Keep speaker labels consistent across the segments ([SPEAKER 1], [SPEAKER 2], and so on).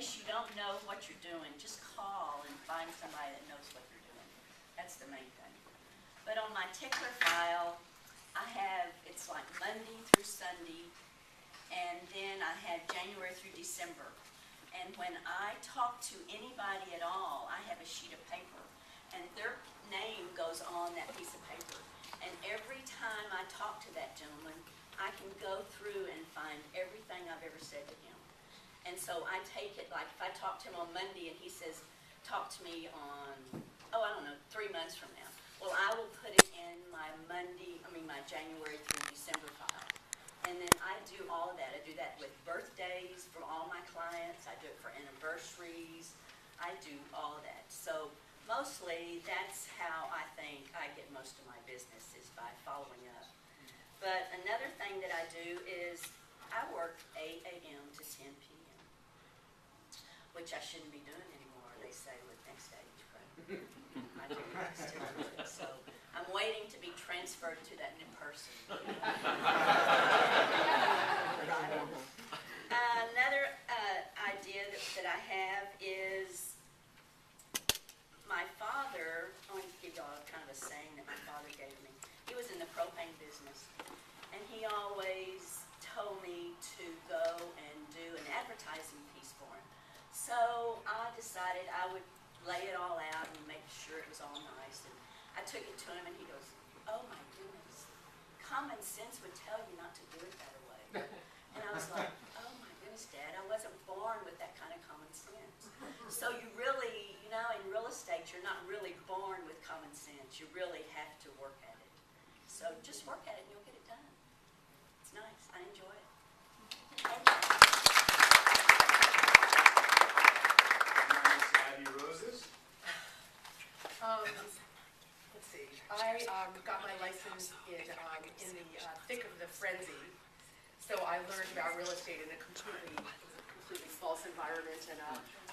[SPEAKER 1] case you don't know what you're doing, just call and find somebody that knows what you're doing. That's the main thing. But on my tickler file, I have, it's like Monday through Sunday, and then I have January through December. And when I talk to anybody at all, I have a sheet of paper, and their name goes on that piece of paper. And every time I talk to that gentleman, I can go through and find everything I've ever said to him. And so I take it, like if I talk to him on Monday and he says, talk to me on, oh, I don't know, 3 months from now. Well, I will put it in my my January through December file. And then I do all of that. I do that with birthdays for all my clients. I do it for anniversaries. I do all of that. So mostly that's how I think I get most of my business, is by following up. But another thing that I do is I work 8 a.m. to 10 p.m., which I shouldn't be doing anymore, they say, with Nextage, but I do that still. So I'm waiting to be transferred to that new person. Another idea that I have is my father, I want to give y'all kind of a saying that my father gave me. He was in the propane business, and he always told me to go and do an advertising piece for him. So I decided I would lay it all out and make sure it was all nice. And I took it to him, and he goes, "Oh my goodness, common sense would tell you not to do it that way." And I was like, "Oh my goodness, Dad, I wasn't born with that kind of common sense." So you really, in real estate, you're not really born with common sense. You really have to work at it. So just work at it and you'll get it done. It's nice. I enjoy it. Thank you.
[SPEAKER 2] Abby Roses?
[SPEAKER 3] Let's see. I got my license in the thick of the frenzy. So I learned about real estate in a completely false environment, and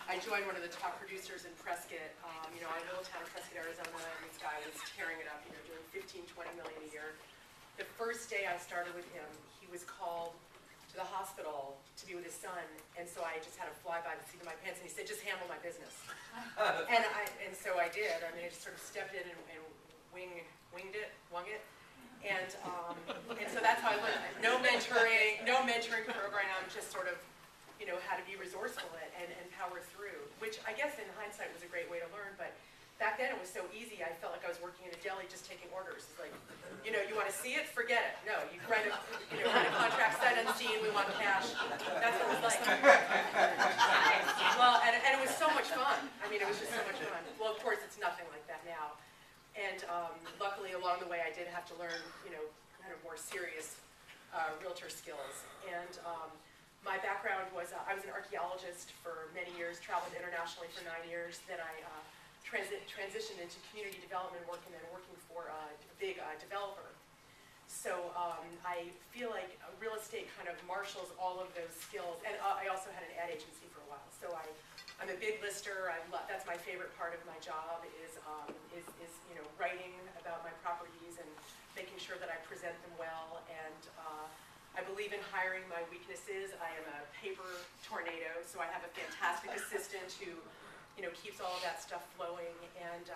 [SPEAKER 3] I joined one of the top producers in Prescott. I'm in a little town of Prescott, Arizona, and this guy was tearing it up, doing 15, 20 million a year. The first day I started with him, he was called to the hospital to be with his son, and so I just had to fly by the seat of my pants, and he said, "Just handle my business." and so I did. I just sort of stepped in and wung it. And so that's how I learned. No mentoring program, just sort of, how to be resourceful and power through, which I guess in hindsight was a great way to learn, but back then it was so easy. I felt like I was working in a deli just taking orders. It's like, you want to see it? Forget it. No, you write a contract, sight unseen, we want cash. That's what it was like. Well, and it was so much fun. It was just so much fun. Well, of course, it's nothing like that now. And luckily, along the way, I did have to learn, kind of more serious realtor skills. And my background was, I was an archaeologist for many years, traveled internationally for 9 years. Then I transitioned into community development work, and then working for a big developer. So I feel like real estate kind of marshals all of those skills. And I also had an ad agency for a while. So I'm a big lister. That's my favorite part of my job is writing about my properties and making sure that I present them well. And I believe in hiring my weaknesses. I am a paper tornado, so I have a fantastic assistant who, keeps all of that stuff flowing. And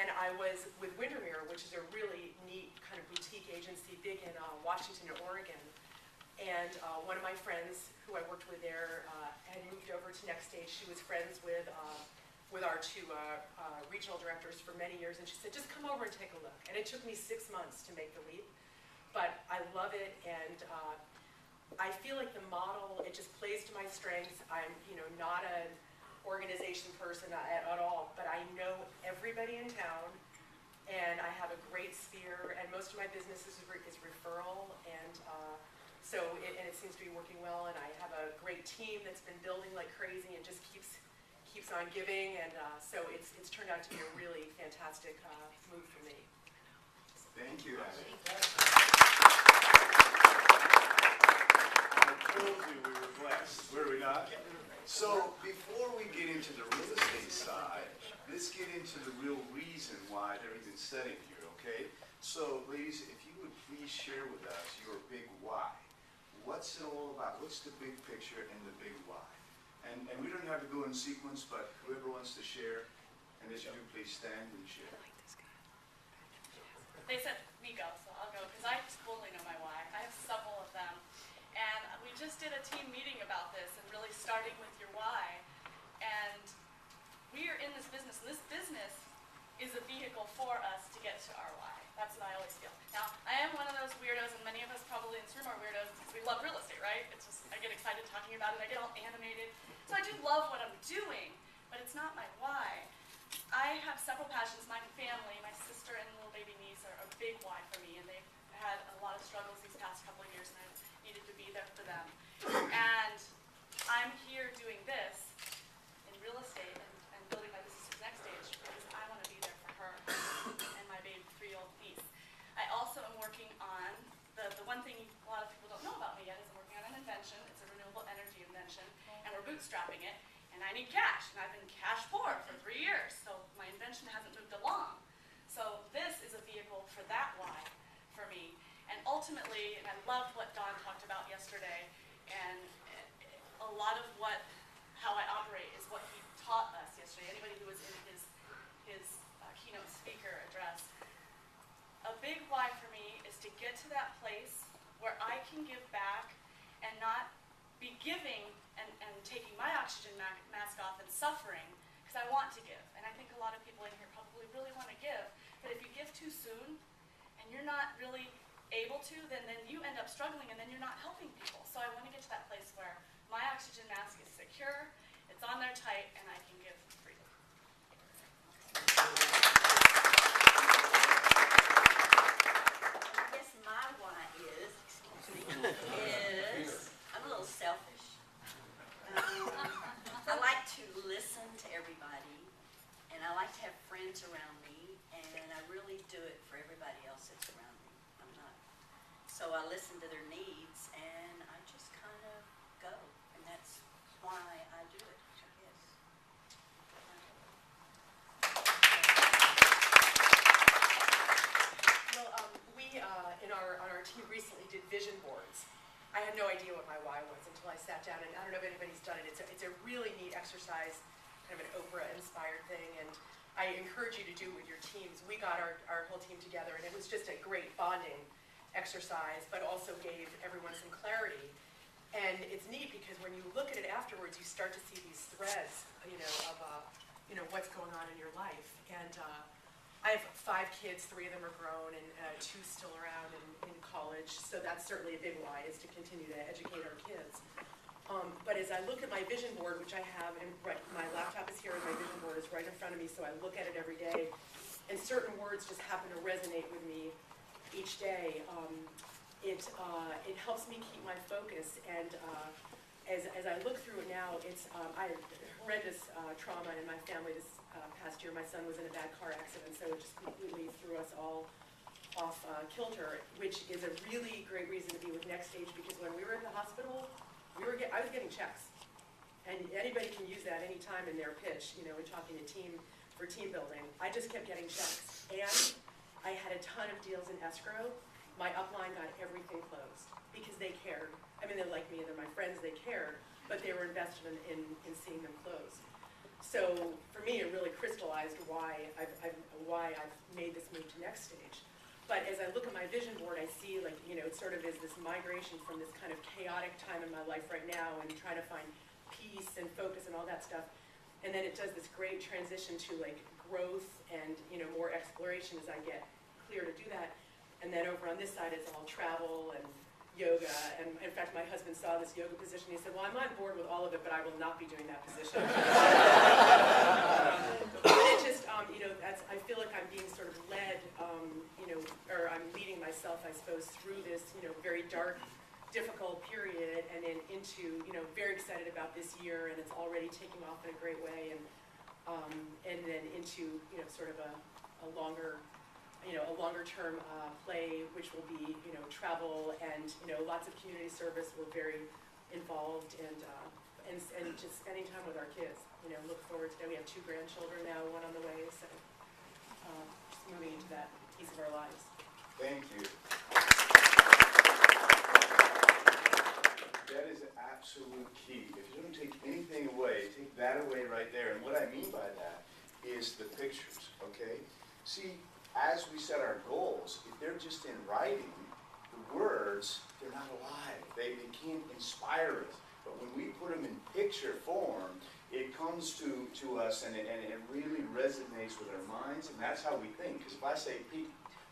[SPEAKER 3] I was with Windermere, which is a really neat kind of boutique agency, big in Washington and Oregon. And one of my friends who I worked with there had moved over to Nextage. She was friends with our two regional directors for many years, and she said, "Just come over and take a look." And it took me 6 months to make the leap, but I love it, and I feel like the model, it just plays to my strengths. I'm not an organization person at all, but I know everybody in town, and I have a great sphere, and most of my business is referral, and so it seems to be working well, and I have a great team that's been building like crazy and just keeps on giving, and so it's turned out to be a really fantastic move for me.
[SPEAKER 2] Thank you, Abby. I told you we were blessed, were we not? So before we get into the real estate side, let's get into the real reason why everything's studying here, okay? So ladies, if you would please share with us your big why. What's it all about? What's the big picture and the big why? And we have to go in sequence, but whoever wants to share, and as you do, please stand and share.
[SPEAKER 4] They said me go, so I'll go, because I totally know my why. I have several of them. And we just did a team meeting about this, and really starting with your why. And we are in this business, and this business is a vehicle for us to get to our why. That's what I always feel. Now, I am one of those weirdos, and many of us probably in this room are weirdos, because we love real estate, right? It's just, I get excited talking about it, I get all animated. So I do love what I'm doing, but it's not my why. I have several passions. My family, my sister and little baby niece are a big why for me, and they've had a lot of struggles these past couple of years, and I needed to be there for them. And I'm here doing this in real estate and building my business to the next stage because I want to be there for her and my baby 3-year-old niece. I also am working on the one thing a lot of people don't know about me yet is I'm working on an invention. It's a renewable energy invention, and we're bootstrapping it. And I need cash, and I've been cash poor for 3 years, so my invention hasn't moved along. So this is a vehicle for that why for me. And ultimately, and I loved what Don talked about yesterday, and a lot of how I operate is what he taught us yesterday. Anybody who was in his keynote speaker address. A big why for me is to get to that place where I can give back and not be giving and taking my oxygen mask off and suffering, because I want to give. And I think a lot of people in here probably really want to give, but if you give too soon and you're not really able to, then you end up struggling and then you're not helping people. So I want to get to that place where my oxygen mask is secure, it's on there tight, and I can give freely.
[SPEAKER 1] I guess my why is, I'm a little selfish. I like to listen to everybody, and I like to have friends around me, and I really do it for everybody else that's around me. So I listen to their needs, and I just kind of go, and that's why I do it, I guess.
[SPEAKER 3] Well, we on our team recently did vision boards. I had no idea what my why was until I sat down, and I don't know if anybody's done it. It's a really neat exercise, kind of an Oprah-inspired thing, and I encourage you to do it with your teams. We got our whole team together, and it was just a great bonding exercise, but also gave everyone some clarity. And it's neat because when you look at it afterwards, you start to see these threads, of what's going on in your life. And I have 5 kids, 3 of them are grown, and 2 still around in college. So that's certainly a big why, is to continue to educate our kids. But as I look at my vision board, which I have, and my laptop is here, and my vision board is right in front of me, so I look at it every day, and certain words just happen to resonate with me each day. It helps me keep my focus, and as I look through it now, I had horrendous trauma in my family this past year. My son was in a bad car accident, so it just completely threw us all off kilter, which is a really great reason to be with Nextage, because when we were in the hospital, I was getting checks, and anybody can use that anytime in their pitch, in talking to for team building. I just kept getting checks, and I had a ton of deals in escrow. My upline got everything closed because they cared. I mean, they're like me, they're my friends, they cared, but they were invested in seeing them close. So for me, it really crystallized why I've made this move to Nextage. But as I look at my vision board, I see it sort of is this migration from this kind of chaotic time in my life right now and trying to find peace and focus and all that stuff. And then it does this great transition to growth and more exploration as I get clear to do that. And then over on this side is all travel and yoga. And in fact, my husband saw this yoga position. He said, well, I'm on board with all of it, but I will not be doing that position. But it just, I feel like I'm being sort of led, or I'm leading myself, I suppose, through this, very dark, difficult period, and then into, very excited about this year, and it's already taking off in a great way, and then into, sort of a longer term play, which will be, travel and, lots of community service. We're very involved, and just spending time with our kids. Look forward to that. We have 2 grandchildren now, 1 on the way, so just moving into that piece of our lives.
[SPEAKER 2] Thank you. That is an absolute key. If you don't take anything away, take that. that away right there. And what I mean by that is the pictures, okay? See, as we set our goals, if they're just in writing, the words, they're not alive. They can't inspire us. But when we put them in picture form, it comes to us and it really resonates with our minds, and that's how we think. Because if I say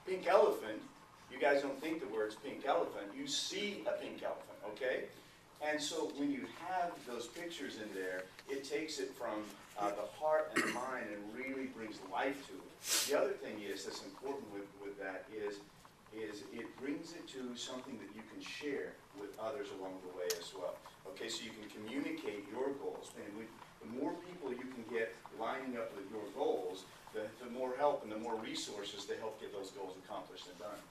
[SPEAKER 2] pink elephant, you guys don't think the words pink elephant, you see a pink elephant, okay? And so when you have those pictures in there, it takes it from the heart and the mind and really brings life to it. The other thing that's important with that is it brings it to something that you can share with others along the way as well. Okay, so you can communicate your goals. And the more people you can get lining up with your goals, the more help and the more resources to help get those goals accomplished and done.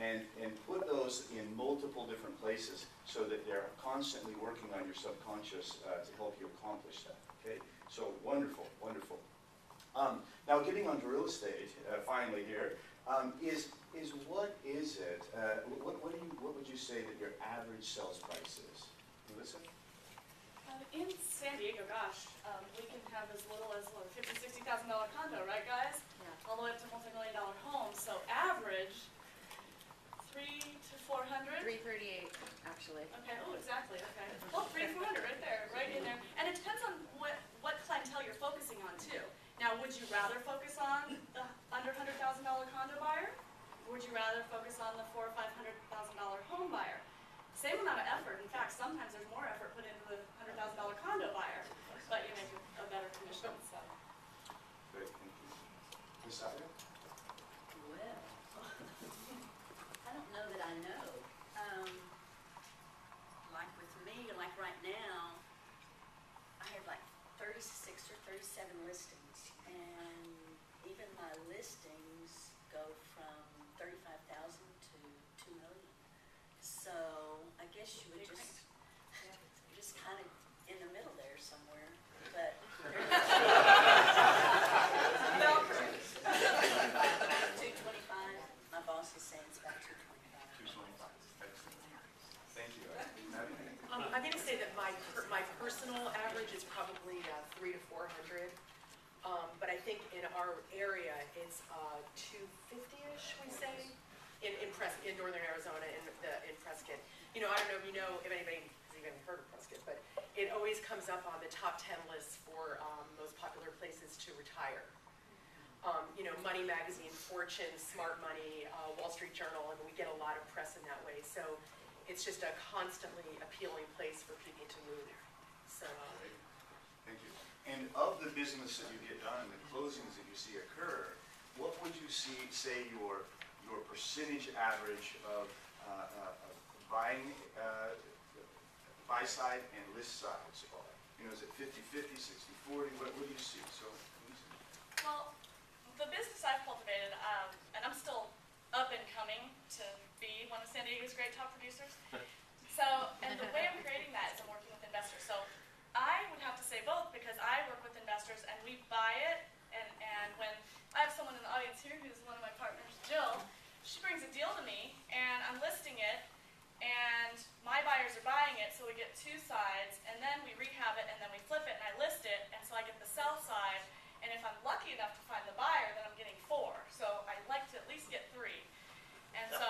[SPEAKER 2] And put those in multiple different places so that they're constantly working on your subconscious to help you accomplish that. Okay, so wonderful, wonderful. Now getting onto real estate, finally here, is what is it? What would you say that your average sales price is? Melissa?
[SPEAKER 4] In San Diego, gosh, we can have as little as $50,000, $60,000 condo, right, guys?
[SPEAKER 1] Yeah.
[SPEAKER 4] All the way up to multi-million-dollar homes. So average, 300 to 400.
[SPEAKER 5] 338, actually.
[SPEAKER 4] Okay. Oh, exactly. Okay. Well, 300 to 400 right there, right in there. And it depends on what clientele you're focusing on too. Now, would you rather focus on the under $100,000 condo buyer, or would you rather focus on the $400,000 or $500,000 home buyer? Same amount of effort. In fact, sometimes there's more effort put into the $100,000 condo buyer, but you make a better commission. So.
[SPEAKER 2] Great, thank you. Ms. Ida?
[SPEAKER 1] Well, I don't know that I know. Like with me, like right now, I have like 36 or 37 listings, and even my listings go from 35,000 to 2 million. So I guess you would just kind of in the middle there somewhere, but. Bell curve. 225. My boss is saying it's about 225.
[SPEAKER 2] 225. Excellent. Thank you.
[SPEAKER 3] I'm going to say that my personal average is probably 300 to 400, but I think in our area it's 250-ish, we say, in northern Arizona, in Prescott. You know, I don't know if anybody has even heard of Prescott, but it always comes up on the top 10 lists for most popular places to retire. You know, Money Magazine, Fortune, Smart Money, Wall Street Journal, and we get a lot of press in that way. So it's just a constantly appealing place for people to move. So.
[SPEAKER 2] Thank you. And of the business that you get done, the closings that you see occur, what would you say your percentage average of buying buy side and list sides are? You know, is it 50-50, 60-40? What do you see? So.
[SPEAKER 4] Well, the business I've cultivated, and I'm still up and coming to be one of San Diego's great top producers. So, and the way I'm creating that is I'm working with investors. So I would have to say both because I work with investors and we buy it. And when I have someone in the audience here who's one of my partners, Jill, she brings a deal to me and I'm listing it and my buyers are buying it. So we get two sides and then we rehab it and then we flip it and I list it. And so I get the sell side. And if I'm lucky enough to find the buyer, then I'm getting 4. So I like to at least get 3. And so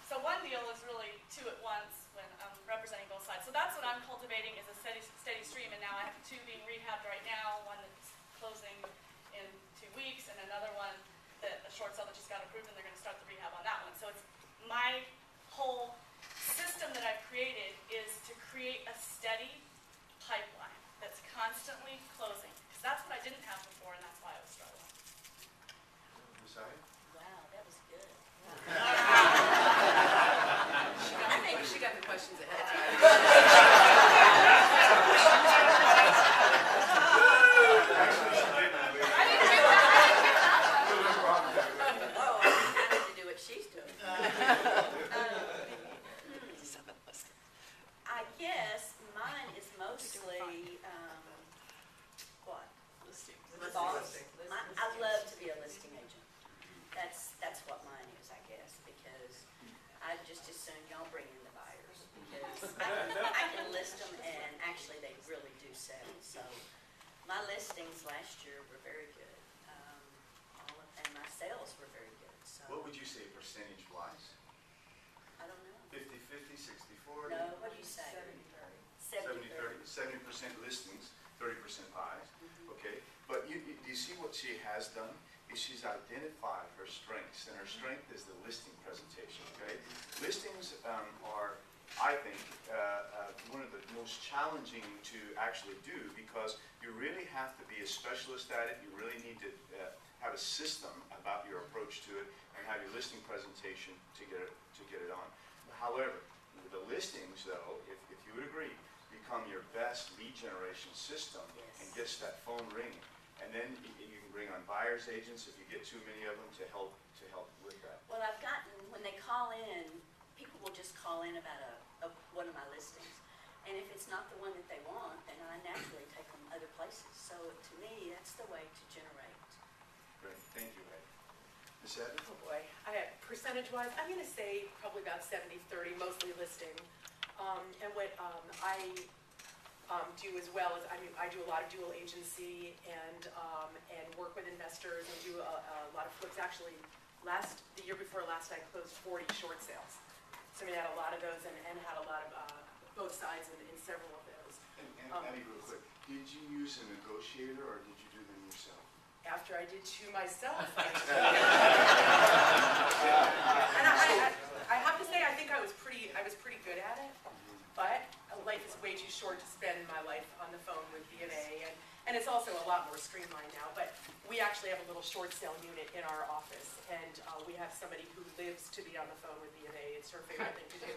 [SPEAKER 4] so one deal is really 2 at once when I'm representing both sides. So that's what I'm cultivating is a steady stream. And now I have 2 being rehabbed right now, one that's closing in 2 weeks, and another one a short sale that just got approved, and they're going to start the rehab on that one. So it's my whole system that I've created is to create a steady pipeline that's constantly closing. Because that's what I didn't have before, and that's why I was struggling.
[SPEAKER 2] Decide?
[SPEAKER 1] Wow, that was good.
[SPEAKER 3] I think she got the questions ahead of time.
[SPEAKER 1] Oh, I have to do what she's doing. I guess mine is mostly, what? I love to be a listing agent. That's what mine is, I guess, because I just assume y'all bring in the buyers because I can list them and actually they really do sell. So My listings last year were very good, and my sales were very good, so.
[SPEAKER 2] What would you say percentage-wise?
[SPEAKER 1] I don't know.
[SPEAKER 2] 50/50, 60/40?
[SPEAKER 1] No, what do you say? 70/30.
[SPEAKER 2] 70% listings, 30% buys, okay? But do you see what she has done? Is she's identified her strengths, and her strength is the listing presentation, okay? Listings are, I think, one of the most challenging to actually do because you really have to be a specialist at it. You really need to have a system about your approach to it and have your listing presentation to get it on. However, the listings, though, if you would agree, become your best lead generation system and gets that phone ringing. And then you can bring on buyer's agents if you get too many of them to help with that.
[SPEAKER 1] Well, I've gotten, when they call in, people will just call in about one of my listings. And if it's not the one that they want, then I naturally take them other places. So to me, that's the way to generate.
[SPEAKER 2] Great, thank you, Ed. Ms. Evans?
[SPEAKER 3] Oh boy, percentage-wise, I'm gonna say probably about 70/30, mostly listing. And what I do as well is, I do a lot of dual agency and work with investors and do a lot of flips. Actually, the year before last, I closed 40 short sales. So I had a lot of those and had a lot of both sides in several of those.
[SPEAKER 2] And Abby, real quick, did you use a negotiator or did you do them yourself?
[SPEAKER 3] After I did two myself. And I have to say, I think I was pretty good at it, but life is way too short to spend my life on the phone with B&A, and it's also a lot more streamlined now, but we actually have a little short sale unit in our office, and we have somebody who lives to be on the phone with B&A. It's her favorite thing to do.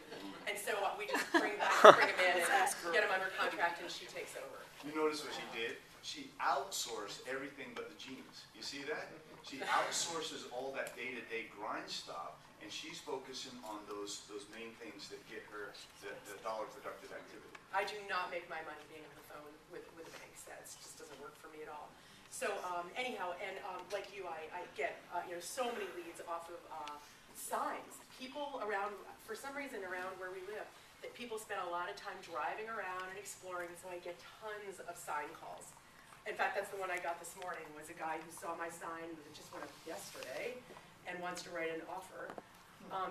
[SPEAKER 3] And so we just bring them in and get them under contract, and she takes over.
[SPEAKER 2] You notice what she did? She outsourced everything but the genius. You see that? She outsources all that day-to-day grind stuff, and she's focusing on those main things that get her the dollar productive activity.
[SPEAKER 3] I do not make my money being on the phone with the banks. That just doesn't work for me at all. So anyhow, and like you, I get so many leads off of signs. People around, for some reason around where we live, that people spend a lot of time driving around and exploring, so I get tons of sign calls. In fact, that's the one I got this morning, was a guy who saw my sign that just went up yesterday and wants to write an offer.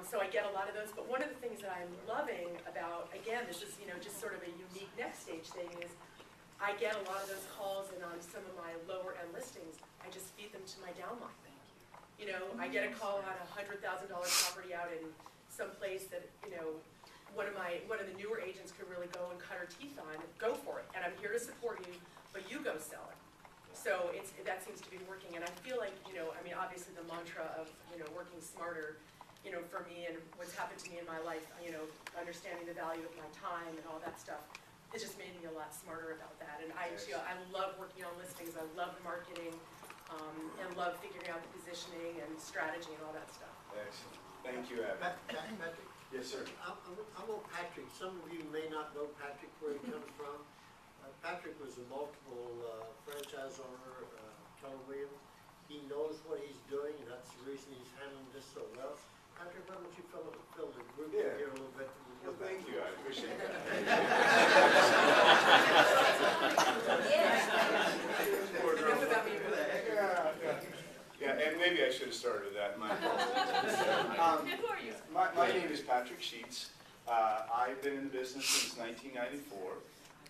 [SPEAKER 3] So I get a lot of those, but one of the things that I'm loving about, again, this is just sort of a unique Nextage thing, is I get a lot of those calls, and on some of my lower end listings, I just feed them to my downline. I get a call on a $100,000 property out in some place that one of the newer agents could really go and cut her teeth on. Go for it, and I'm here to support you, but you go sell it. So that seems to be working, and I feel like obviously the mantra of working smarter, for me and what's happened to me in my life, understanding the value of my time and all that stuff, it's just made me a lot smarter about that. And I love working on listings. I love the marketing, and love figuring out the positioning and strategy and all that stuff.
[SPEAKER 2] Excellent. Thank you, Abby.
[SPEAKER 5] Patrick?
[SPEAKER 2] Yes, sir.
[SPEAKER 5] I know Patrick. Some of you may not know Patrick, where he comes from. Patrick was a multiple franchise owner, Keller Williams. He knows what he's doing, and that's the reason he's handling this so well. Patrick, why don't you fill the group in here a little bit?
[SPEAKER 2] Well, thank you. I appreciate that.
[SPEAKER 3] Enough about me.
[SPEAKER 2] Yeah, and maybe I should have started with that. My apologies.
[SPEAKER 4] Who are you?
[SPEAKER 2] My name is Patrick Sheets. I've been in the business since 1994,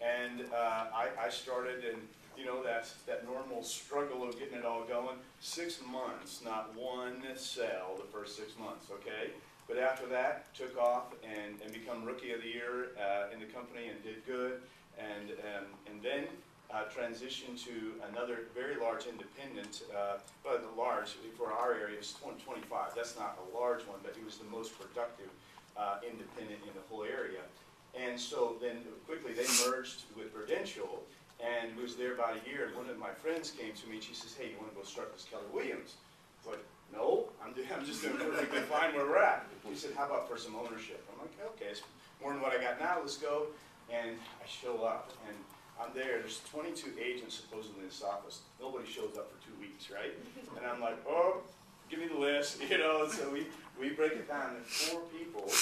[SPEAKER 2] and I started in that normal struggle of getting it all going. 6 months, not one sale the first 6 months, okay? But after that, took off and become Rookie of the Year in the company and did good, and then transitioned to another very large independent, but large for our area is 25. That's not a large one, but it was the most productive independent in the whole area. And so then quickly they merged with Prudential, and was there about a year. And one of my friends came to me and she says, "Hey, you want to go start this Keller Williams?" I was like, "No, I'm just doing perfectly fine where we're at." He said, "How about for some ownership?" I'm like, "Okay, it's more than what I got now, let's go." And I show up, and I'm there. There's 22 agents supposedly in this office. Nobody shows up for 2 weeks, right? And I'm like, "Oh, give me the list," So we break it down, and 4 people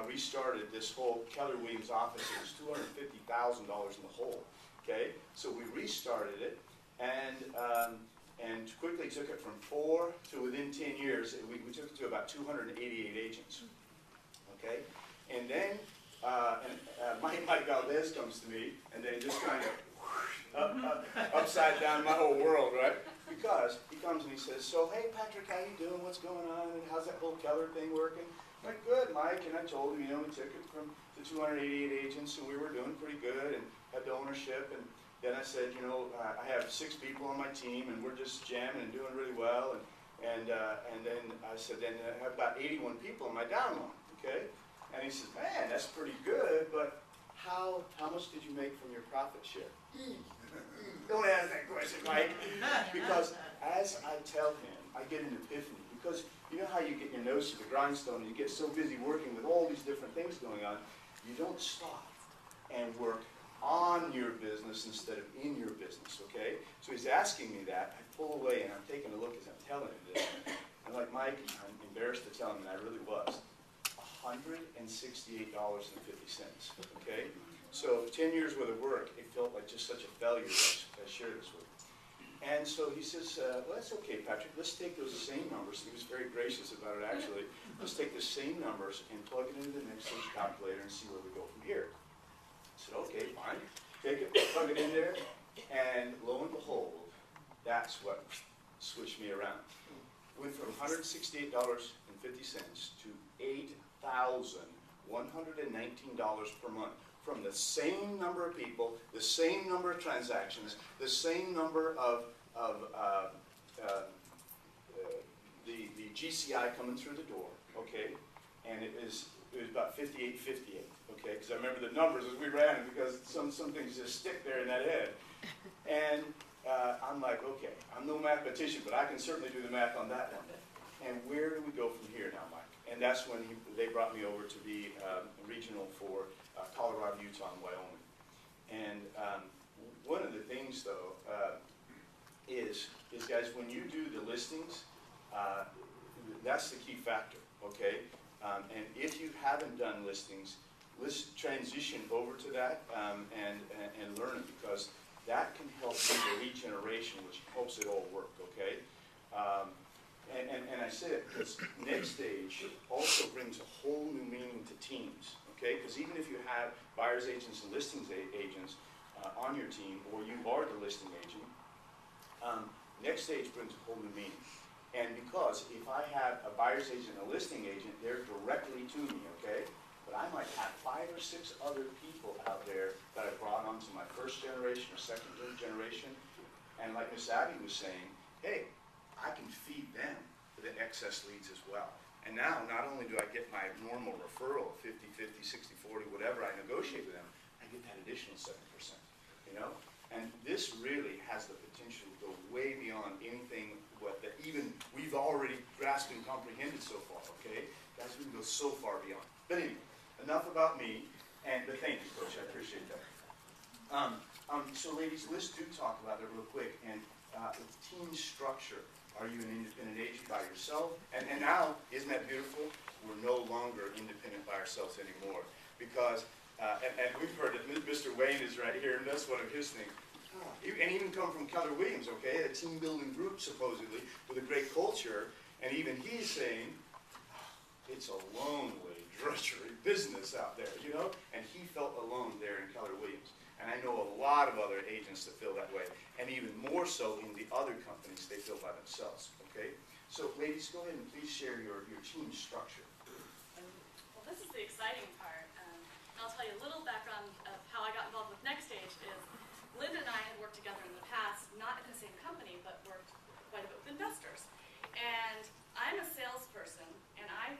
[SPEAKER 2] restarted this whole Keller Williams office. It was $250,000 in the hole. Okay, so we restarted it, and quickly took it from 4 to within 10 years, we took it to about 288 agents. Okay? And then Mike Valdez comes to me, and then just kind of upside down my whole world, right? Because he comes and he says, so, hey, Patrick, how you doing? What's going on? And how's that whole Keller thing working? I'm like, good, Mike. And I told him, we took it from the 288 agents, and we were doing pretty good, and had the ownership. And then I said, I have 6 people on my team, and we're just jamming and doing really well. And then I said, then I have about 81 people on my downline, okay? And he says, man, that's pretty good, but how much did you make from your profit share? Don't ask that question, Mike. Because as I tell him, I get an epiphany. Because you know how you get your nose to the grindstone and you get so busy working with all these different things going on, you don't stop and work on your business instead of in your business, okay? So he's asking me that. I pull away and I'm taking a look as I'm telling him this. I'm like, Mike, I'm embarrassed to tell him, and I really was. $168.50, okay? So 10 years worth of work, it felt like just such a failure that I shared this with him. And so he says, well, that's okay, Patrick. Let's take those same numbers. He was very gracious about it, actually. Let's take the same numbers and plug it into the Nextage calculator and see where we go from here. I said, okay, fine. Take it, plug it in there, and lo and behold, that's what switched me around. Went from $168.50 to $8,119 per month. From the same number of people, the same number of transactions, the same number of the GCI coming through the door, okay? And it was about 58, okay? Because I remember the numbers as we ran it, because some things just stick there in that head. And I'm like, okay, I'm no mathematician, but I can certainly do the math on that one. And where do we go from here now, Mike? And that's when they brought me over to be regional for Colorado, Utah, and Wyoming. And one of the things, though, is guys, when you do the listings, that's the key factor, okay? And if you haven't done listings, let's transition over to that and learn it, because that can help with the lead generation, which helps it all work, okay? And I say it because Nextage also brings a whole new meaning to teams, okay? Because even if you have buyer's agents and listings agents on your team, or you are the listing agent, Nextage brings a whole new meaning. And because if I have a buyer's agent and a listing agent, they're directly to me, okay? But I might have 5 or 6 other people out there that I brought onto my first generation or second generation. And like Miss Abby was saying, hey, I can feed them the excess leads as well. And now, not only do I get my normal referral of 50-50, 60-40, whatever I negotiate with them, I get that additional 7%, And this really has the potential to go way beyond anything that even we've already grasped and comprehended so far, okay? Guys, we can go so far beyond. But anyway, enough about me, but thank you, Coach, I appreciate that. So ladies, let's do talk about it real quick. And team structure. Are you an independent agent by yourself? And now, isn't that beautiful? We're no longer independent by ourselves anymore. Because, and we've heard it, Mr. Wayne is right here, and that's one of his things. And even come from Keller Williams, okay, a team building group supposedly, with a great culture, and even he's saying, it's a lonely, drudgery business out there, And he felt alone there in Keller Williams. And I know a lot of other agents that feel that way, and even more so in the other companies they feel by themselves, okay? So ladies, go ahead and please share your team structure.
[SPEAKER 4] Well, this is the exciting part. And I'll tell you a little background of how I got involved with Nextage is Linda and I had worked together in the past, not in the same company, but worked quite a bit with investors. And I'm a salesperson, and I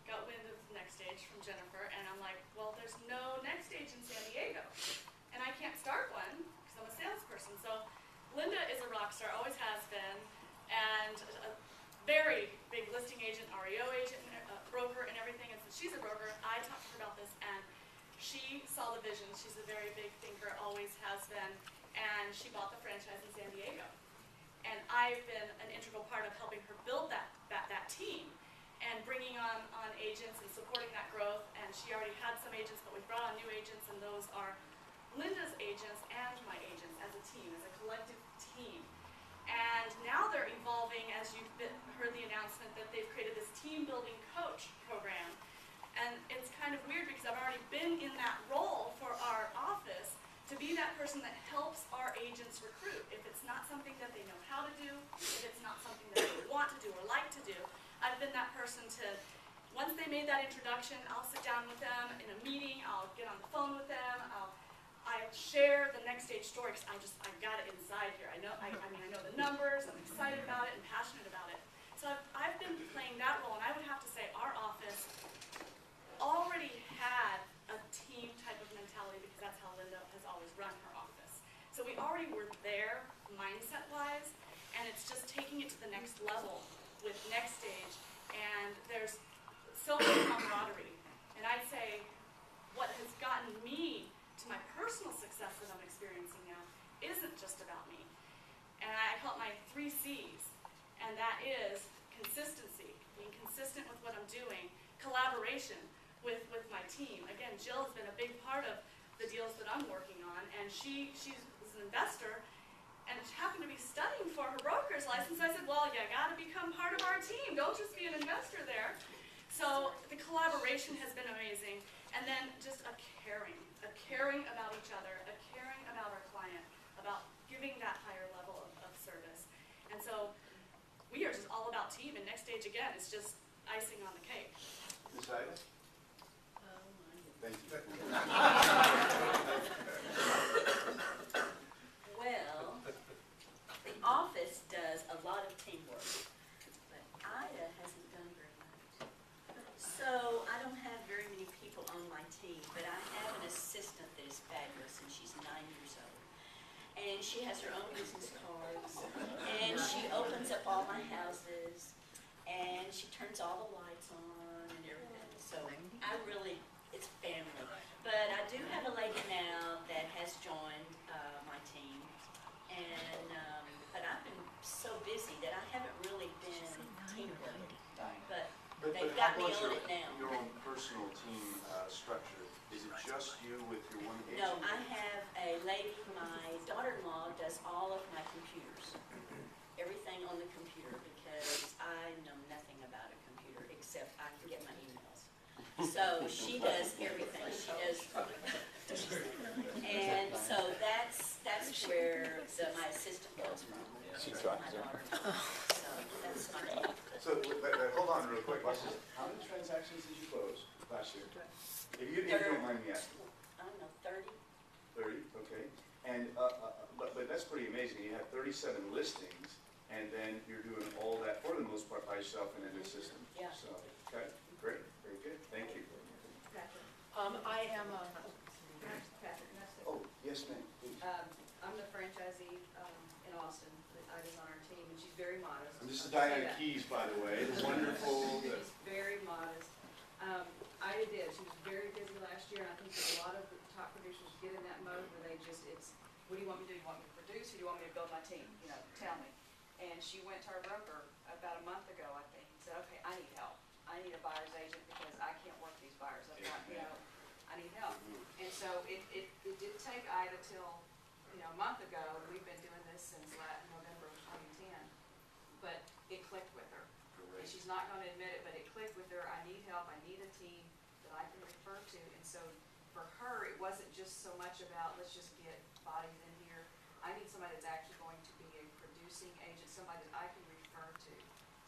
[SPEAKER 4] got wind of Nextage from Jennifer, and I'm like, well, there's no Nextage in San Diego. And I can't start one because I'm a salesperson. So Linda is a rock star, always has been, and a very big listing agent, REO agent, broker, and everything. And so she's a broker. I talked to her about this, and she saw the vision. She's a very big thinker, always has been, and she bought the franchise in San Diego. And I've been an integral part of helping her build that team and bringing on agents and supporting that growth. And she already had some agents, but we brought on new agents, and those are Linda's agents and my agents as a team, as collective team. And now they're evolving, as you've heard the announcement, that they've created this team building coach program. And it's kind of weird because I've already been in that role for our office to be that person that helps our agents recruit. If it's not something that they know how to do, if it's not something that they want to do or like to do, I've been that person to, once they made that introduction, I'll sit down with them in a meeting, I'll get on the phone with them, I share the Nextage story because I've got it inside here. I mean, I know the numbers, I'm excited about it and passionate about it. So I've been playing that role, and I would have to say our office already had a team type of mentality because that's how Linda has always run her office. So we already were there mindset-wise, and it's just taking it to the next level with Nextage, and there's so much camaraderie. And I'd say what has gotten me to my personal success that I'm experiencing now isn't just about me. And I call it my 3 C's, and that is consistency, being consistent with what I'm doing, collaboration with my team. Again, Jill has been a big part of the deals that I'm working on, and she's an investor, and she happened to be studying for her broker's license. I said, well, you got to become part of our team. Don't just be an investor there. So the collaboration has been amazing, and then just a caring about each other, a caring about our client, about giving that higher level of service. And so we are just all about team, and Nextage, again, is just icing on the cake.
[SPEAKER 2] Ms. Ida? Thank you.
[SPEAKER 1] Well, the office does a lot of teamwork, but Ida hasn't done very much. So I don't have very many people on my team, but I have an assistant that is fabulous, and she's 9 years old. And she has her own business cards, and she opens up all my houses, and she turns all the lights on and everything. So it's family. But I do have a lady now that has joined my team, and but I've been so busy that I haven't really been teamwork. But they've got me on it now.
[SPEAKER 2] Your own personal team structure? Is it just you with your one agent?
[SPEAKER 1] No, I have a lady, my daughter-in-law does all of my computers. Everything on the computer, because I know nothing about a computer except I can get my emails. So she does everything. She does, and so that's where my assistant comes from.
[SPEAKER 6] She's
[SPEAKER 1] My
[SPEAKER 6] right.
[SPEAKER 1] daughter-in-law. So that's my team.
[SPEAKER 2] So, hold on real quick. Watch this. How many transactions did you close last year? If you don't mind me asking.
[SPEAKER 1] I don't know, 30?
[SPEAKER 2] 30, okay. And, but that's pretty amazing. You have 37 listings, and then you're doing all that, for the most part, by yourself and an assistant.
[SPEAKER 1] Yeah.
[SPEAKER 2] So, okay, great, very good. Thank you.
[SPEAKER 3] I am
[SPEAKER 7] Patrick, can I say-
[SPEAKER 2] Oh, yes, ma'am, please.
[SPEAKER 7] I'm the franchisee in Austin, that Ida's on our team, and she's very modest.
[SPEAKER 2] And this is
[SPEAKER 7] I'll say
[SPEAKER 2] Diana
[SPEAKER 7] that.
[SPEAKER 2] Keys, by the way. Wonderful.
[SPEAKER 7] She's very modest. Ida did, she was very busy last year, and I think that a lot of the top producers get in that mode where they just, what do you want me to do? You want me to produce, or do you want me to build my team? You know, tell me. And she went to our broker about a month ago, I think, and said, okay, I need help. I need a buyer's agent because I can't work these buyers. I've got, I need help. And so it did take Ida till, a month ago, and we've been doing this since November of 2010, but it clicked with her. And she's not gonna admit it, but it clicked with her. I need help, I need a team that I can refer to. And so for her, it wasn't just so much about, let's just get bodies in here. I need somebody that's actually going to be a producing agent, somebody that I can refer to.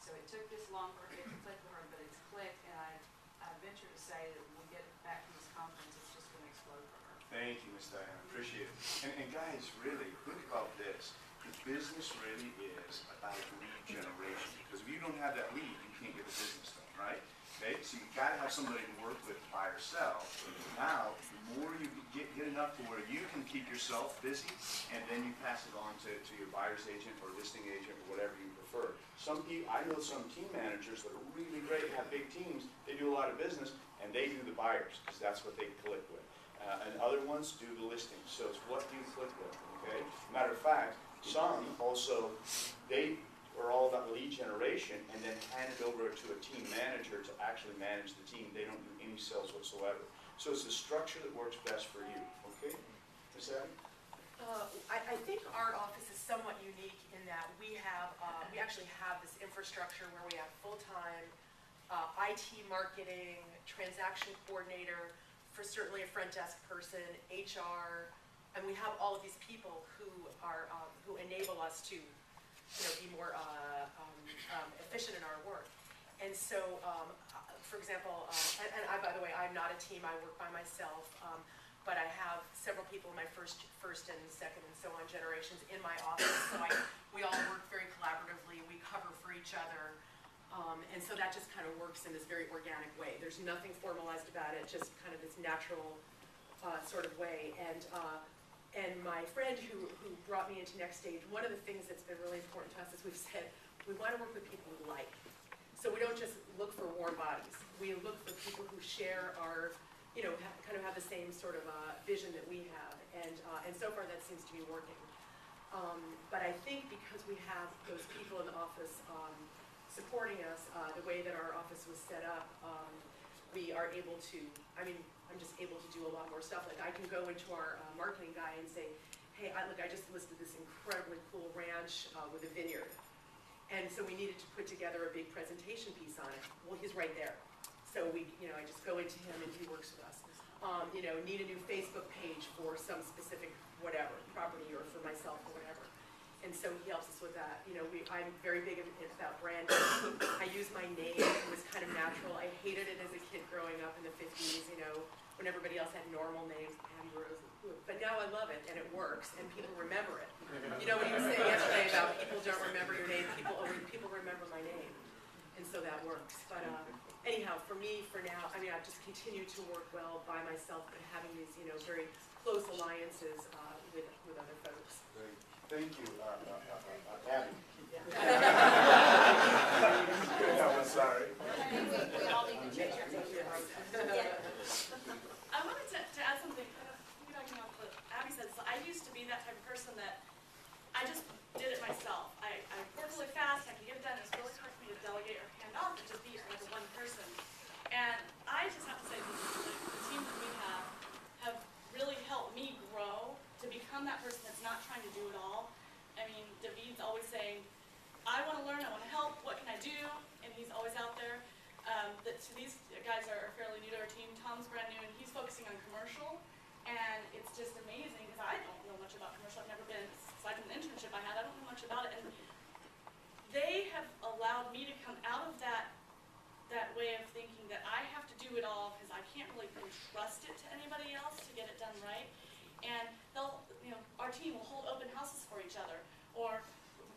[SPEAKER 7] So it took this long for it to click with her, but it's clicked, and I venture to say that when we get back from this conference, it's just gonna explode for her.
[SPEAKER 2] Thank you, Ms. Diana, appreciate it. And guys, really, think about this. The business really is about lead generation, because if you don't have that lead, you can't get the business done, right? Okay, so you gotta have somebody to work with by yourself. Now, the more you get enough to where you can keep yourself busy, and then you pass it on to your buyer's agent or listing agent or whatever you prefer. Some people, I know some team managers that are really great, have big teams, they do a lot of business, and they do the buyers, because that's what they click with. And other ones do the listings, so it's what you click with, okay? Matter of fact, some also, they are all about lead generation and then hand it over to a team manager to actually manage the team. They don't do any sales whatsoever. So it's the structure that works best for you, okay? Ms. Abby?
[SPEAKER 3] I think our office is somewhat unique in that we actually have this infrastructure where we have full-time IT marketing, transaction coordinator, for certainly a front desk person, HR, and we have all of these people who enable us to, be more efficient in our work. And so, for example, and I, by the way, I'm not a team, I work by myself, but I have several people in my first and second and so on generations in my office, so we all work very collaboratively, we cover for each other, and so that just kind of works in this very organic way. There's nothing formalized about it, just kind of this natural sort of way. And my friend who brought me into Nextage, one of the things that's been really important to us is we've said, we want to work with people we like. So we don't just look for warm bodies. We look for people who share our, kind of have the same sort of vision that we have. And so far that seems to be working. But I think because we have those people in the office supporting us, the way that our office was set up, we are able to, I'm just able to do a lot more stuff. Like I can go into our marketing guy and say, hey, I just listed this incredibly cool ranch with a vineyard. And so we needed to put together a big presentation piece on it. Well, he's right there. So I just go into him and he works with us. Need a new Facebook page for some specific whatever, property or for myself or whatever. And so he helps us with that. I'm very big about branding. I use my name. It was kind of natural. I hated it as a kid growing up in the 50s, when everybody else had normal names, Ambrose. But now I love it, and it works, and people remember it. You know what you were saying yesterday about people don't remember your name, people remember my name. And so that works. But anyhow, for me, for now, I've just continued to work well by myself, but having these, very close alliances with other folks.
[SPEAKER 2] Great. Thank you, Abby. I'm sorry.
[SPEAKER 4] We all need to change our
[SPEAKER 1] Yeah.
[SPEAKER 4] I wanted to add something, piggybacking off what Abby said. So I used to be that type of person that I just did it myself. I work really fast, I can get it done. It's really hard for me to delegate or hand off and just be like a one person. And I just have to say, the team that we have really helped me grow to become that person that's not trying to do it all. David's always saying, I want to learn, I want to help, what can I do? And he's always out there. So these guys are fairly new to our team. Tom's brand new, and he's focusing on commercial. And it's just amazing, because I don't know much about commercial. I've never been, aside from the internship I had, I don't know much about it. And they have allowed me to come out of that way of thinking that I have to do it all, because I can't really entrust it to anybody else to get it done right. And they'll, our team will hold open houses for each other, or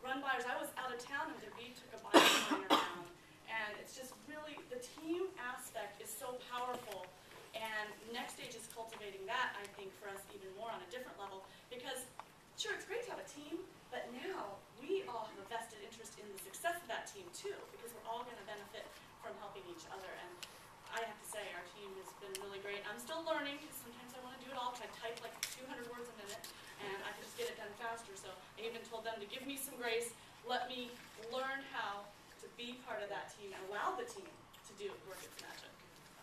[SPEAKER 4] run buyers. I was out of town, and David took a buyer around. And it's just really, the team aspect is so powerful, and Nextage is cultivating that, I think, for us even more on a different level, because sure, it's great to have a team, but now we all have a vested interest in the success of that team too, because we're all going to benefit from helping each other. And I have to say, our team has been really great. I'm still learning, because sometimes I want to do it all, because I type like 200 words a minute, and I can just get it done faster. So I even told them to give me some grace, let me learn how to be part of that team and allow the team to do work its magic.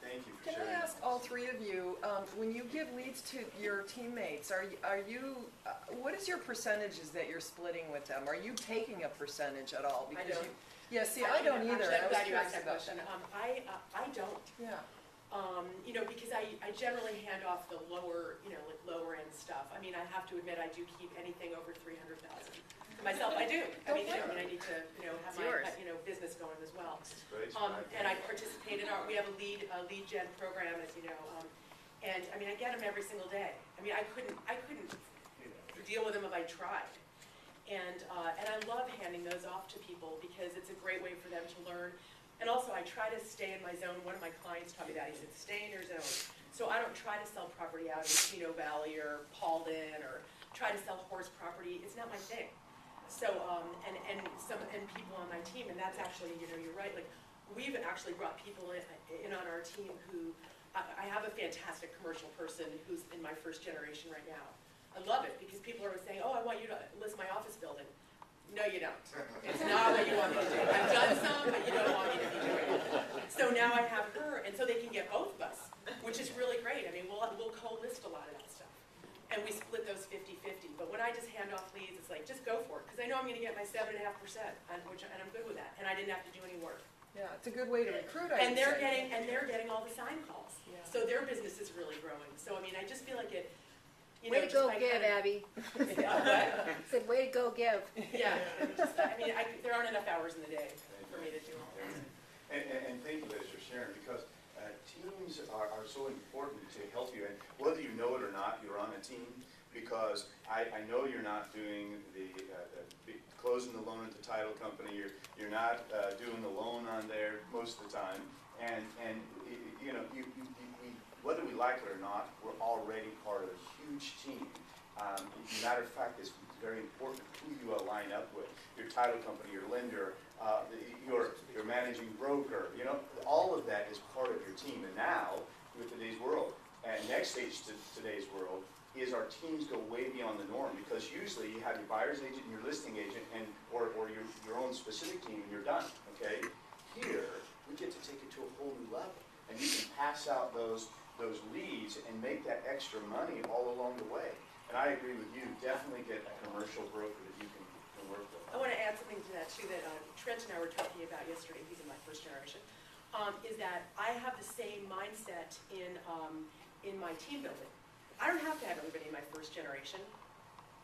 [SPEAKER 2] Thank you for
[SPEAKER 6] Can
[SPEAKER 2] sharing.
[SPEAKER 6] I ask all three of you, when you give leads to your teammates, are you what is your percentages that you're splitting with them? Are you taking a percentage at all?
[SPEAKER 3] I don't.
[SPEAKER 6] Yeah, see, I don't either.
[SPEAKER 3] Actually, I'm
[SPEAKER 6] I was
[SPEAKER 3] glad you asked
[SPEAKER 6] curious
[SPEAKER 3] that
[SPEAKER 6] about
[SPEAKER 3] question.
[SPEAKER 6] that.
[SPEAKER 3] I don't.
[SPEAKER 6] Yeah.
[SPEAKER 3] Because I generally hand off the lower, like lower end stuff. I have to admit, I do keep anything over 300,000. Myself, I do. I need to, have my, business going as well.
[SPEAKER 2] Great.
[SPEAKER 3] And I participate in we have a lead gen program, as you know, and I get them every single day. I couldn't deal with them if I tried. And I love handing those off to people, because it's a great way for them to learn. And also, I try to stay in my zone. One of my clients taught me that. He said, stay in your zone. So I don't try to sell property out in Chino Valley or Paulden, or try to sell horse property. It's not my thing. So, and people on my team, and that's actually, you're right, like, we've actually brought people in on our team who, I have a fantastic commercial person who's in my first generation right now. I love it, because people are always saying, oh, I want you to list my office building. No, you don't. It's not what you want me to do. I've done some, but you don't want me to be doing it. So now I have her, and so they can get both of us, which is really great. We'll co-list a lot of that stuff. And we split those 50-50. But when I just hand off leads, it's like, just I'm gonna get my 7.5%, and I'm good with that, and I didn't have to do any work.
[SPEAKER 6] Yeah, it's a good way to recruit, I
[SPEAKER 3] And
[SPEAKER 6] would say.
[SPEAKER 3] they're getting all the sign calls.
[SPEAKER 6] Yeah.
[SPEAKER 3] So their business is really growing. So, I mean, I just feel like it, you
[SPEAKER 8] Way
[SPEAKER 3] know,
[SPEAKER 8] to
[SPEAKER 3] just
[SPEAKER 8] go
[SPEAKER 3] by
[SPEAKER 8] give,
[SPEAKER 3] kind of-
[SPEAKER 8] Abby.
[SPEAKER 3] What?
[SPEAKER 8] Said, way to go give.
[SPEAKER 3] Yeah, there aren't enough hours in the day for me to do all this.
[SPEAKER 2] And thank you, Liz, for sharing, because teams are so important to help you. And whether you know it or not, you're on a team, because I know you're not doing closing the loan at the title company. You're not doing the loan on there most of the time. And you know, whether we like it or not, we're already part of a huge team. Matter of fact, it's very important who you align up with. Your title company, your lender, your managing broker, you know, all of that is part of your team. And now, with today's world, and Nextage to today's world, is our teams go way beyond the norm, because usually you have your buyer's agent and your listing agent or your own specific team and you're done, okay? Here, we get to take it to a whole new level. And you can pass out those leads and make that extra money all along the way. And I agree with you, definitely get a commercial broker that you can work with.
[SPEAKER 3] I want to add something to that too, that Trent and I were talking about yesterday. He's in my first generation. Is that I have the same mindset in my team building. I don't have to have everybody in my first generation.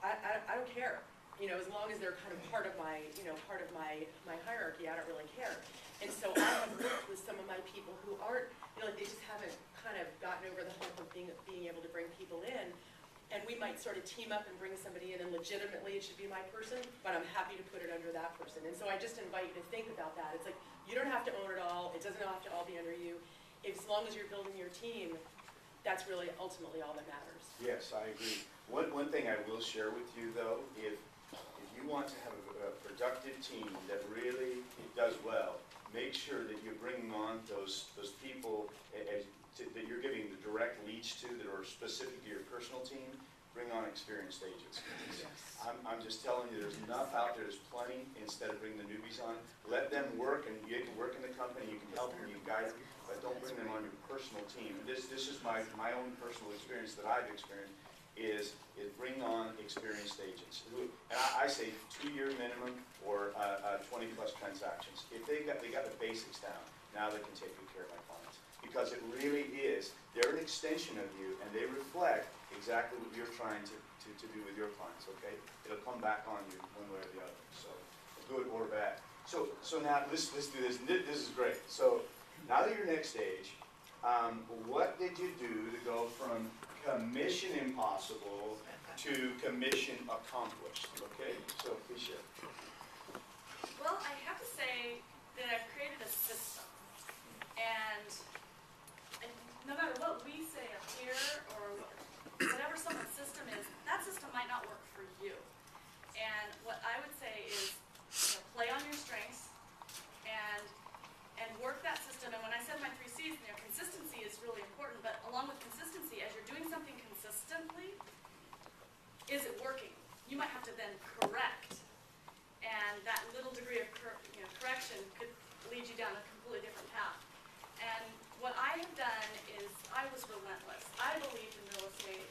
[SPEAKER 3] I don't care. You know, as long as they're kind of part of my, you know, part of my hierarchy, I don't really care. And so I have worked with some of my people who aren't, you know, like they just haven't kind of gotten over the hump of being able to bring people in. And we might sort of team up and bring somebody in, and legitimately it should be my person, but I'm happy to put it under that person. And so I just invite you to think about that. It's like, you don't have to own it all. It doesn't have to all be under you. As long as you're building your team, that's really ultimately all that matters.
[SPEAKER 2] Yes, I agree. One thing I will share with you, though, if you want to have a productive team that really does well, make sure that you're bringing on those people that you're giving the direct leads to that are specific to your personal team. Bring on experienced agents. I'm just telling you, there's enough out there. There's plenty. Instead of bringing the newbies on, let them work, and you can work in the company. You can help them, you can guide them, but don't bring them on your personal team. And this is my own personal experience that I've experienced. Is bring on experienced agents. And I say 2-year minimum or 20+ transactions. If they got the basics down, now they can take good care of my clients. Because it really is, they're an extension of you, and they reflect exactly what you're trying to do with your clients, okay? It'll come back on you one way or the other, so good or bad. So now let's do this. This is great. So now that you're Nextage, what did you do to go from commission impossible to commission accomplished? Okay, so please share.
[SPEAKER 4] Well, I have to say that I've created a system, and no matter what we say up here or whatever someone's system is, that system might not work for you. And what I would say is, you know, play on your strengths and work that system. And when I said my 3 C's, you know, consistency is really important, but along with consistency, as you're doing something consistently, is it working? You might have to then correct. And that little degree of correction could lead you down a completely different path. And what I have done is I was relentless. I believed in real estate.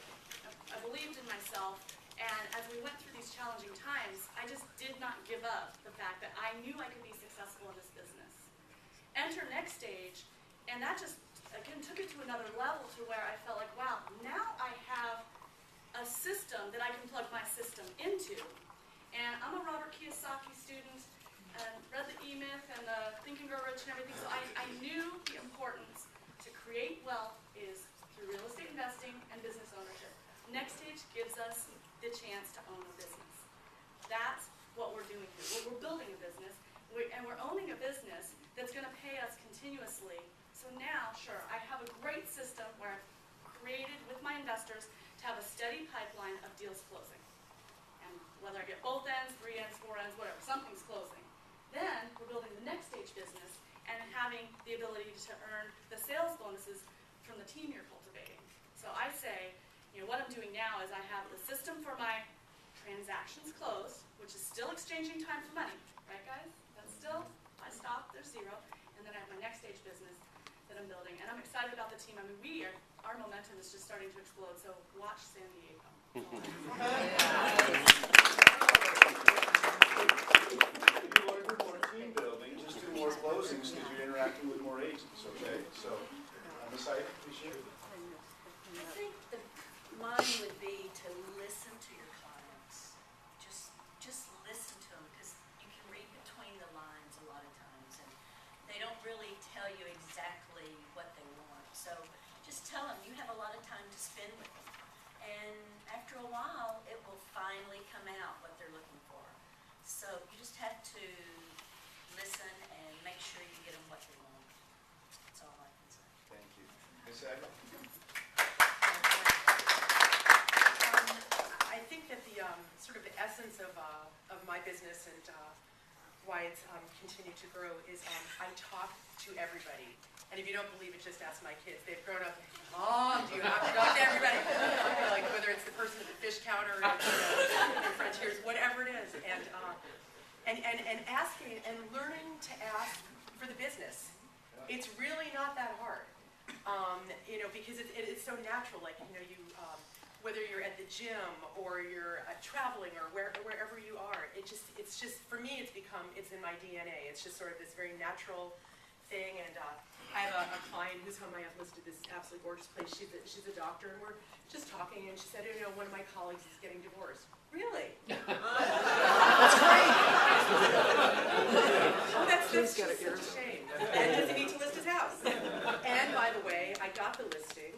[SPEAKER 4] I believed in myself. And as we went through these challenging times, I just did not give up the fact that I knew I could be successful in this business. Enter Nextage, and that just, again, took it to another level to where I felt like, wow, now I have a system that I can plug my system into. And I'm a Robert Kiyosaki student, and read the E-Myth and the Think and Grow Rich and everything, so I knew the importance to create wealth is through real estate investing and business ownership. Nextage gives us the chance to own a business. That's what we're doing here. We're building a business, and we're owning a business that's going to pay us continuously. So now, sure, I have a great system where I've created with my investors to have a steady pipeline of deals closing. And whether I get both ends, 3 ends, 4 ends, whatever, something's closing. Then we're building the Nextage business and having the ability to earn the sales bonuses from the team you're cultivating. So I say, you know, what I'm doing now is I have the system for my transactions closed, which is still exchanging time for money, right guys? That's still, I stop, there's 0, and then I have my Nextage business that I'm building, and I'm excited about the team. I mean, our momentum is just starting to explode, so watch San Diego.
[SPEAKER 1] So you just have to listen and make sure you get them what they want. That's all I can say.
[SPEAKER 2] Thank you. Ms. Agnew?
[SPEAKER 3] I think that the sort of the essence of my business and why it's continued to grow is I talk to everybody. And if you don't believe it, just ask my kids. They've grown up, Mom, do you have to talk to everybody? Like whether it's the person at the fish counter or the Frontiers, whatever it is. And asking and learning to ask for the business. It's really not that hard. Because it's so natural. Like, whether you're at the gym or you're traveling or wherever you are, it's just for me, it's in my DNA. It's just sort of this very natural thing. And I have a client whose home I have listed, this absolutely gorgeous place. She's a doctor, and we're just talking, and she said, one of my colleagues is getting divorced. Really? That's great. Oh, that's just such a shame. And does he need to list his house? And by the way, I got the listing.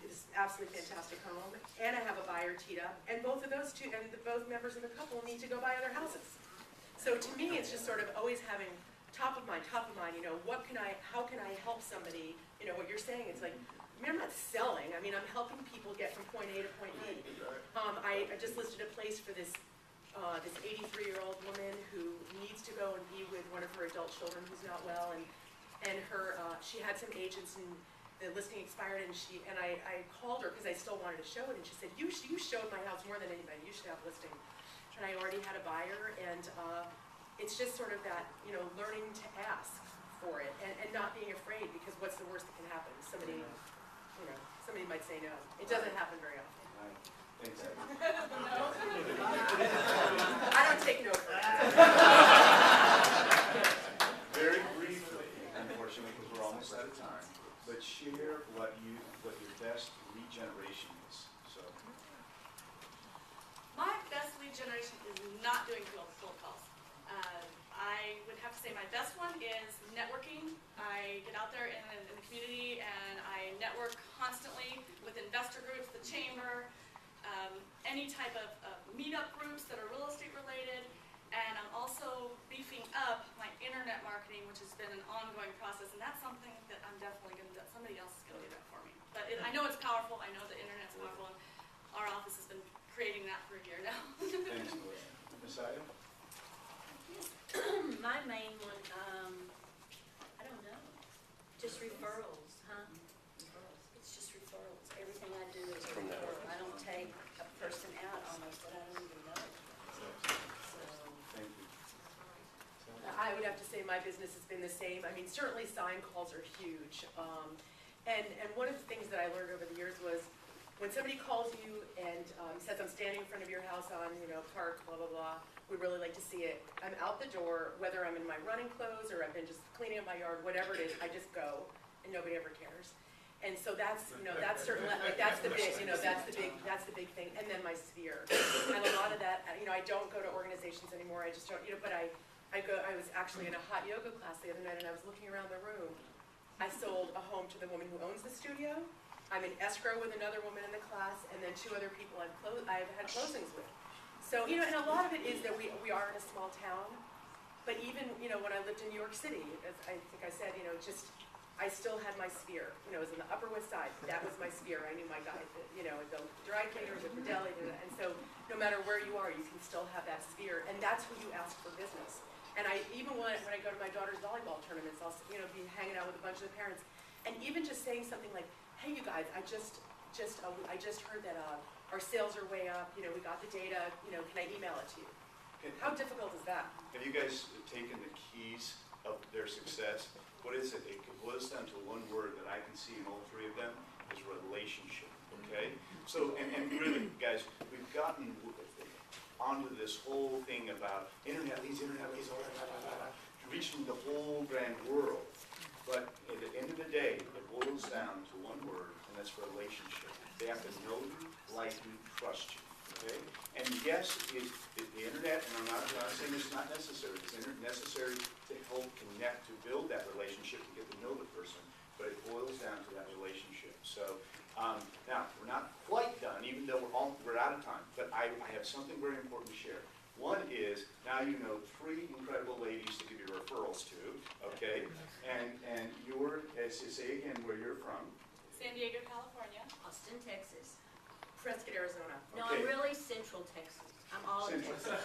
[SPEAKER 3] It's an absolutely fantastic home, and I have a buyer teed up, and both of those two, and both members of the couple need to go buy other houses. So to me, it's just sort of always having top of mind, how can I help somebody, what you're saying, it's like, I'm not selling, I'm helping people get from point A to point B. I just listed a place for this 83-year-old woman who needs to go and be with one of her adult children who's not well, and she had some agents, and the listing expired, and I called her because I still wanted to show it, and she said, you showed my house more than anybody, you should have a listing. And I already had a buyer, and it's just sort of that, learning to ask for it and not being afraid, because what's the worst that can happen? Somebody might say no. It doesn't happen very often.
[SPEAKER 2] Right. Thanks, Agnew.
[SPEAKER 3] I don't take no for that.
[SPEAKER 2] Very briefly, unfortunately, because we're almost out of time, but share what your best lead generation is. So,
[SPEAKER 4] My best lead generation is not doing cold calls. I would have to say my best one is networking. I get out there in the community and I network constantly with investor groups, the chamber, any type of meetup groups that are real estate related. And I'm also beefing up my internet marketing, which has been an ongoing process. And that's something that I'm definitely going to do. Somebody else is going to do that for me. But I know it's powerful. I know the internet's powerful. And our office has been creating that for a year now.
[SPEAKER 2] thanks, Melissa. Ms. Agnew?
[SPEAKER 1] My main one, I don't know, just referrals, huh? It's just referrals. Everything I do is a referral. I don't take a person out almost that I don't even know. So,
[SPEAKER 2] Thank you.
[SPEAKER 3] I would have to say my business has been the same. Certainly sign calls are huge. And one of the things that I learned over the years was when somebody calls you and says, I'm standing in front of your house on, park, blah, blah, blah, we'd really like to see it. I'm out the door, whether I'm in my running clothes or I've been just cleaning up my yard, whatever it is, I just go, and nobody ever cares. And so that's, that's certainly, that's the big, that's the big thing. And then my sphere. And a lot of that, I don't go to organizations anymore, I just don't, but I was actually in a hot yoga class the other night, and I was looking around the room. I sold a home to the woman who owns the studio. I'm in escrow with another woman in the class, and then 2 other people I've had closings with. So, and a lot of it is that we are in a small town, but even, when I lived in New York City, as I think I said, I still had my sphere. It was in the Upper West Side. That was my sphere. I knew my guy, the dry cleaners, the deli, and so no matter where you are, you can still have that sphere, and that's who you ask for business. And even when I go to my daughter's volleyball tournaments, I'll, be hanging out with a bunch of the parents, and even just saying something like, hey, you guys, I just heard that our sales are way up, we got the data, can I email it to you? How difficult is that?
[SPEAKER 2] Have you guys taken the keys of their success? What is it? It boils down to one word that I can see in all 3 of them is relationship, okay? So, and really, guys, we've gotten onto this whole thing about internet leads, reaching the whole grand world. But at the end of the day, it boils down to one word, and that's relationship. They have to know you, like you, trust you, okay? And yes, the internet, and I'm not saying it's not necessary. It's necessary to help connect, to build that relationship, to get to know the person, but it boils down to that relationship. So, now, we're not quite done, even though we're out of time, but I have something very important to share. One is, now you know 3 incredible ladies to give you referrals to, okay? And you're, say again where you're from.
[SPEAKER 4] San Diego, California.
[SPEAKER 1] Austin, Texas.
[SPEAKER 3] Prescott, Arizona.
[SPEAKER 1] No,
[SPEAKER 2] Okay.
[SPEAKER 1] I'm really Central Texas. I'm all of
[SPEAKER 2] Central.
[SPEAKER 1] Texas.